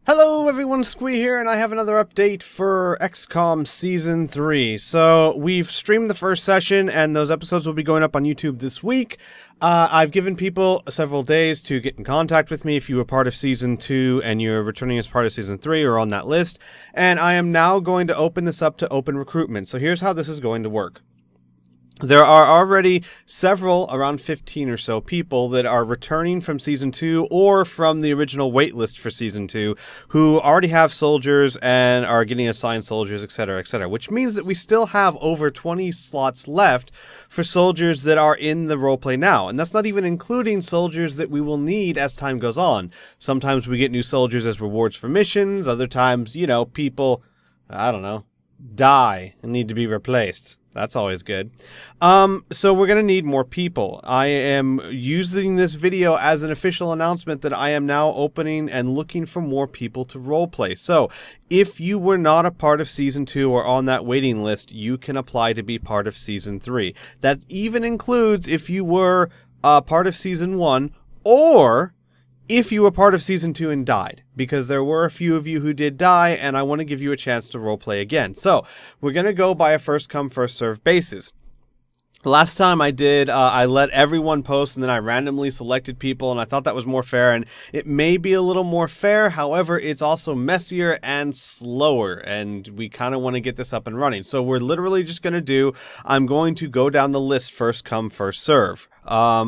Hello everyone, Squee here, and I have another update for Xcom Season 3. So, we've streamed the first session, and those episodes will be going up on YouTube this week. I've given people several days to get in contact with me if you were part of Season 2 and you're returning as part of Season 3 or on that list. And I am now going to open this up to open recruitment. So here's how this is going to work. There are already several, around 15 or so people that are returning from Season 2 or from the original waitlist for Season 2 who already have soldiers and are getting assigned soldiers, etc., which means that we still have over 20 slots left for soldiers that are in the roleplay now. And that's not even including soldiers that we will need as time goes on. Sometimes we get new soldiers as rewards for missions. Other times, you know, people, I don't know, die and need to be replaced. That's always good. So we're going to need more people. I am using this video as an official announcement that I am now opening and looking for more people to roleplay. So if you were not a part of Season 2 or on that waiting list, you can apply to be part of Season 3. That even includes if you were part of Season 1 or if you were part of Season 2 and died, because there were a few of you who did die, and I want to give you a chance to roleplay again. So, we're going to go by a first-come, first-served basis. Last time I did, I let everyone post, and then I randomly selected people, and I thought that was more fair, and it may be a little more fair. However, it's also messier and slower, and we kind of want to get this up and running. So we're literally just going to do, I'm going to go down the list first come, first serve,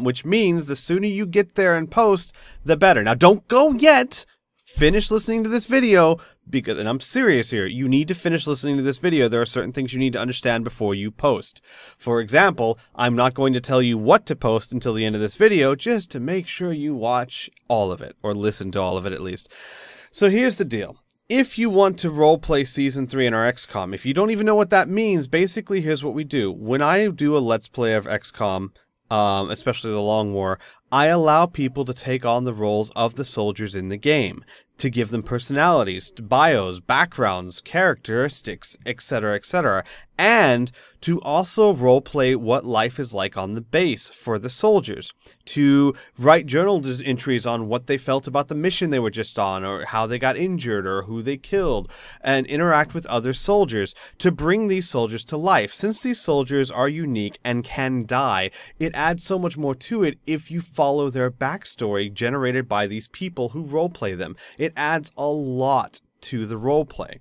which means the sooner you get there and post, the better. Now, don't go yet. Finish listening to this video, because, and I'm serious here, you need to finish listening to this video. There are certain things you need to understand before you post. For example, I'm not going to tell you what to post until the end of this video, just to make sure you watch all of it, or listen to all of it at least. So here's the deal. If you want to roleplay Season 3 in our XCOM, if you don't even know what that means, basically here's what we do. When I do a Let's Play of XCOM, especially the Long War, I allow people to take on the roles of the soldiers in the game, to give them personalities, bios, backgrounds, characteristics, etc., and to also roleplay what life is like on the base for the soldiers, to write journal entries on what they felt about the mission they were just on, or how they got injured, or who they killed, and interact with other soldiers, to bring these soldiers to life. Since these soldiers are unique and can die, it adds so much more to it if you follow their backstory generated by these people who roleplay them. It adds a lot to the roleplay.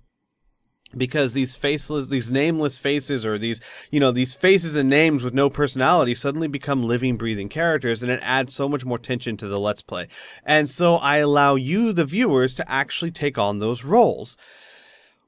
Because these faceless, these nameless faces, or these, you know, these faces and names with no personality suddenly become living, breathing characters, and it adds so much more tension to the Let's Play. And so I allow you, the viewers, to actually take on those roles.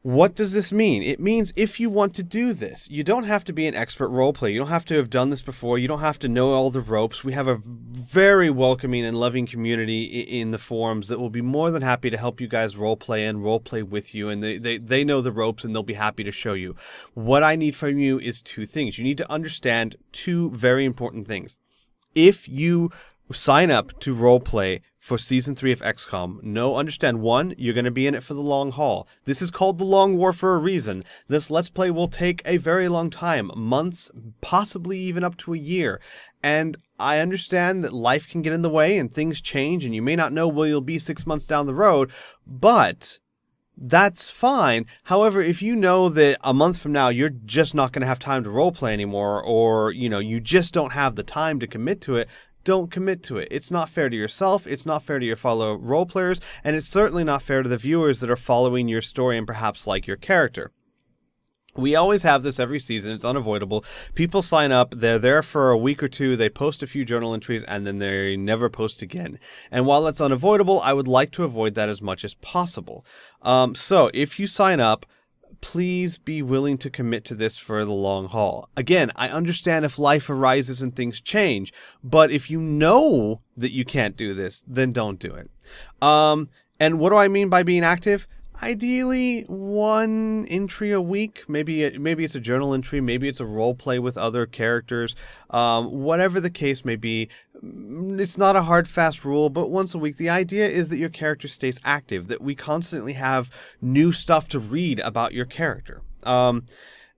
What does this mean? It means if you want to do this, you don't have to be an expert roleplayer. You don't have to have done this before. You don't have to know all the ropes. We have a very welcoming and loving community in the forums that will be more than happy to help you guys roleplay and roleplay with you. And they know the ropes, and they'll be happy to show you. What I need from you is two things. You need to understand two very important things. If you sign up to roleplay for Season 3 of XCOM, understand, one, you're going to be in it for the long haul. This is called the Long War for a reason. This Let's Play will take a very long time, months, possibly even up to a year. And I understand that life can get in the way and things change, and you may not know where you'll be 6 months down the road, but that's fine. However, if you know that a month from now you're just not going to have time to roleplay anymore, or, you know, you just don't have the time to commit to it, don't commit to it. It's not fair to yourself, it's not fair to your fellow role players, and it's certainly not fair to the viewers that are following your story and perhaps like your character. We always have this every season. It's unavoidable. People sign up, they're there for a week or two, they post a few journal entries, and then they never post again. And while that's unavoidable, I would like to avoid that as much as possible. So if you sign up, please be willing to commit to this for the long haul. Again, I understand if life arises and things change, but if you know that you can't do this, then don't do it. And what do I mean by being active? Ideally, one entry a week. Maybe it's a journal entry, maybe it's a role play with other characters. Whatever the case may be, it's not a hard, fast rule, but once a week. The idea is that your character stays active, that we constantly have new stuff to read about your character.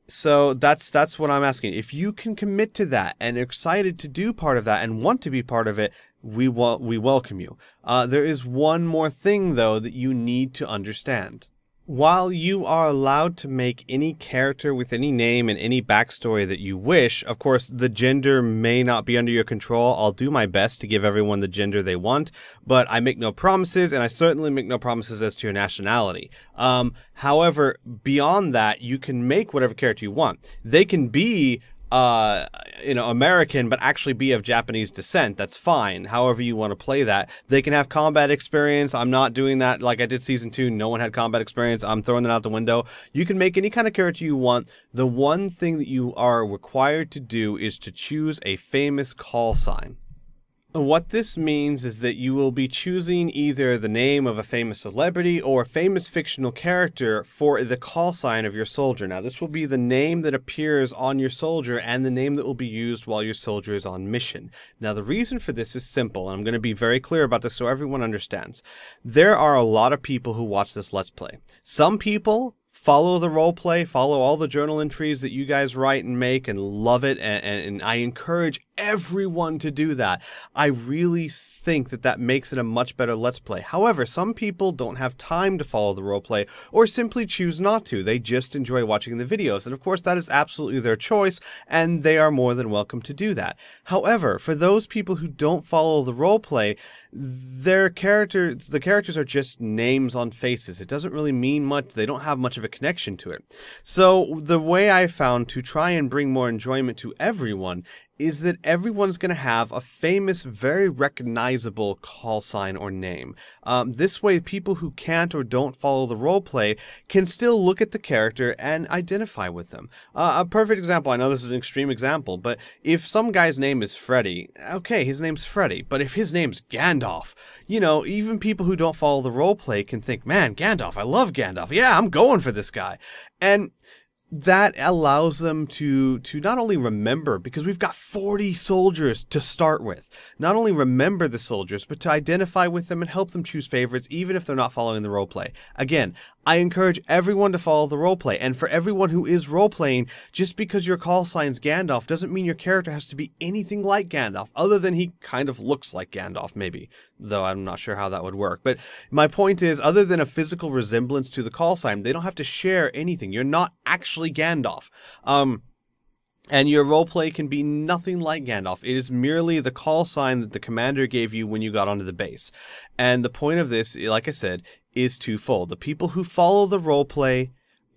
So that's what I'm asking. If you can commit to that and are excited to do part of that and want to be part of it, we welcome you. There is one more thing, though, that you need to understand. While you are allowed to make any character with any name and any backstory that you wish, of course, the gender may not be under your control. I'll do my best to give everyone the gender they want, but I make no promises, and I certainly make no promises as to your nationality. However, beyond that, you can make whatever character you want. They can be American, but actually be of Japanese descent. That's fine. However you want to play that. They can have combat experience. I'm not doing that like I did season 2. No one had combat experience. I'm throwing that out the window. You can make any kind of character you want. The one thing that you are required to do is to choose a famous call sign. What this means is that you will be choosing either the name of a famous celebrity or a famous fictional character for the call sign of your soldier. Now, this will be the name that appears on your soldier and the name that will be used while your soldier is on mission. Now, the reason for this is simple, and I'm going to be very clear about this so everyone understands. There are a lot of people who watch this Let's Play. Some people follow the role play, follow all the journal entries that you guys write and make and love it, and I encourage everyone to do that. I really think that that makes it a much better Let's Play. However, some people don't have time to follow the roleplay or simply choose not to. They just enjoy watching the videos, and of course that is absolutely their choice, and they are more than welcome to do that. However, for those people who don't follow the roleplay, the characters are just names on faces. It doesn't really mean much. They don't have much of a connection to it. So the way I found to try and bring more enjoyment to everyone is that everyone's going to have a famous, very recognizable call sign or name. This way, people who can't or don't follow the roleplay can still look at the character and identify with them. A perfect example, I know this is an extreme example, but if some guy's name is Freddy, okay, his name's Freddy, but if his name's Gandalf, you know, even people who don't follow the roleplay can think, man, Gandalf, I love Gandalf, yeah, I'm going for this guy. And that allows them to not only remember, because we've got 40 soldiers to start with, not only remember the soldiers, but to identify with them and help them choose favorites, even if they're not following the roleplay. Again, I encourage everyone to follow the roleplay, and for everyone who is roleplaying, just because your call sign's Gandalf doesn't mean your character has to be anything like Gandalf, other than he kind of looks like Gandalf, maybe, though I'm not sure how that would work. But my point is, other than a physical resemblance to the call sign, they don't have to share anything. You're not actually Gandalf. And your roleplay can be nothing like Gandalf. It is merely the call sign that the commander gave you when you got onto the base. And the point of this, like I said, is twofold. The people who follow the roleplay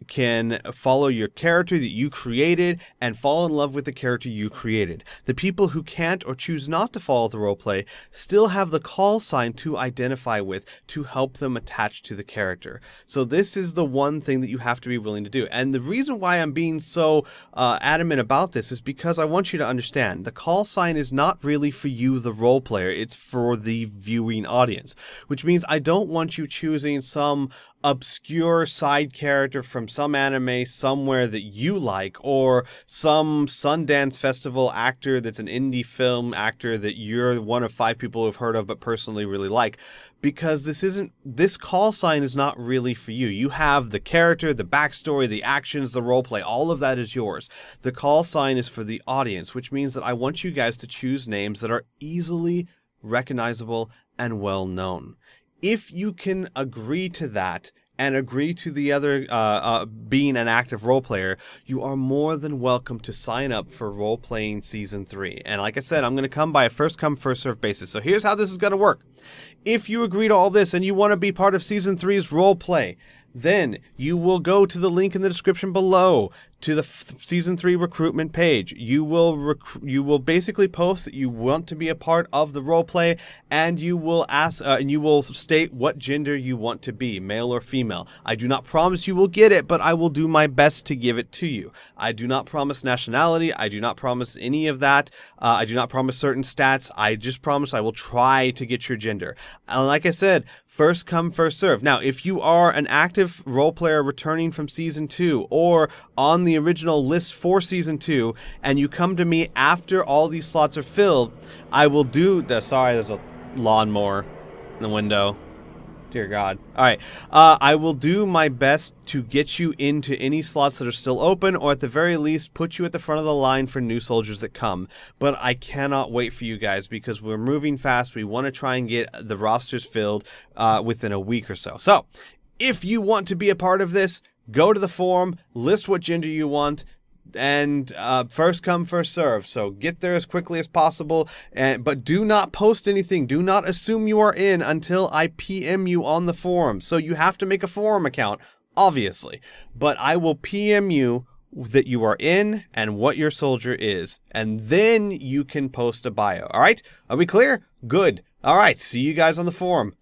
can follow your character that you created and fall in love with the character you created. The people who can't or choose not to follow the roleplay still have the call sign to identify with to help them attach to the character. So this is the one thing that you have to be willing to do. And the reason why I'm being so adamant about this is because I want you to understand the call sign is not really for you, the role player. It's for the viewing audience, which means I don't want you choosing some obscure side character from some anime somewhere that you like, or some Sundance Festival actor that's an indie film actor that you're one of 5 people who've heard of but personally really like, because this call sign is not really for you. You have the character, the backstory, the actions, the roleplay, all of that is yours. The call sign is for the audience, which means that I want you guys to choose names that are easily recognizable and well known. If you can agree to that and agree to the other being an active role player, you are more than welcome to sign up for Role-Playing Season 3. And like I said, I'm going to come by a first-come, first-served basis. So here's how this is going to work. If you agree to all this and you want to be part of Season 3's role play, then you will go to the link in the description below to the Season 3 recruitment page. You will basically post that you want to be a part of the roleplay, and you will ask and you will state what gender you want to be, male or female. I do not promise you will get it, but I will do my best to give it to you. I do not promise nationality. I do not promise any of that. I do not promise certain stats. I just promise I will try to get your gender. And like I said, first come, first serve. Now, if you are an active role player returning from Season 2 or on the original list for Season 2, and you come to me after all these slots are filled, I will do the... Sorry, there's a lawnmower in the window. Dear God. All right. I will do my best to get you into any slots that are still open, or at the very least, put you at the front of the line for new soldiers that come. But I cannot wait for you guys because we're moving fast. We want to try and get the rosters filled within a week or so. So, if you want to be a part of this, go to the forum, list what gender you want, and first come, first serve. So get there as quickly as possible, but do not post anything. Do not assume you are in until I PM you on the forum. So you have to make a forum account, obviously, but I will PM you that you are in and what your soldier is, and then you can post a bio. All right, are we clear? Good. All right, see you guys on the forum.